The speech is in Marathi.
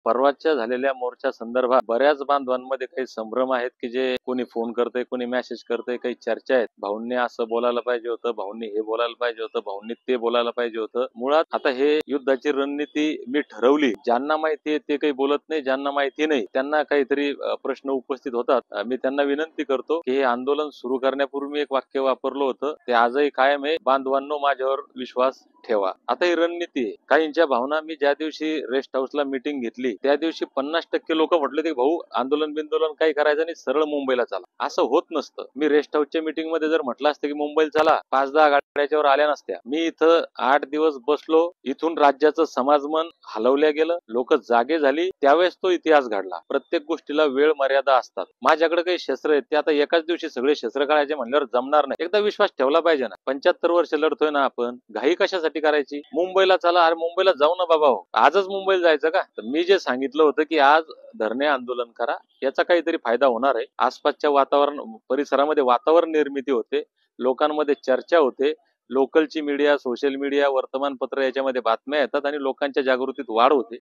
परवाच्या झालेल्या मोर्चा संदर्भात बऱ्याच बांधवांमध्ये काही संभ्रम आहेत की जे कोणी फोन करतंय, कोणी मेसेज करतंय, काही चर्चा आहेत. भाऊंनी असं बोलायला पाहिजे होतं, भाऊंनी हे बोलायला पाहिजे होतं, भाऊंनी ते बोलायला पाहिजे होतं. मुळात आता हे युद्धाची रणनीती मी ठरवली. ज्यांना माहिती आहे ते काही बोलत नाही, ज्यांना माहिती नाही त्यांना काहीतरी प्रश्न उपस्थित होतात. मी त्यांना विनंती करतो की हे आंदोलन सुरू करण्यापूर्वी मी एक वाक्य वापरलं होतं, ते आजही कायम आहे. बांधवांनो, माझ्यावर विश्वास ठेवा. आता ही रणनीती आहे. काहींच्या भावना, मी ज्या दिवशी रेस्ट हाऊसला मीटिंग घेतली त्या दिवशी 50% लोक म्हटले की भाऊ आंदोलन बिंदोलन काही करायचं नाही, सरळ मुंबईला चला. असं होत नसतं. मी रेस्ट हाऊसच्या मीटिंग मध्ये जर म्हटलं असतं की मुंबईला चला, 5-10 गाड्याच्यावर आल्या नसत्या. मी इथं 8 दिवस बसलो. इथून राज्याचं समाजमन हलवल्या गेलं, लोक जागे झाली. त्यावेळेस तो इतिहास घडला. प्रत्येक गोष्टीला वेळ मर्यादा असतात. माझ्याकडे काही शस्त्र आहेत, ते आता एकाच दिवशी सगळे शस्त्र काढायचे म्हणल्यावर जमणार नाही. एकदा विश्वास ठेवला पाहिजे ना. 75 वर्ष लढतोय ना आपण, घाई कशासाठी करायची? मुंबईला चला. अरे मुंबईला जाऊ ना बाबा हो. आजच मुंबईला जायचं का? तर मी जे सांगितलं होतं की आज धरणे आंदोलन करा, याचा काहीतरी फायदा होणार आहे. आसपासच्या वातावरण परिसरामध्ये वातावरण निर्मिती होते, लोकांमध्ये चर्चा होते, लोकलची मीडिया, सोशल मीडिया, वर्तमानपत्र याच्यामध्ये बातम्या येतात आणि लोकांच्या जागृतीत वाढ होते.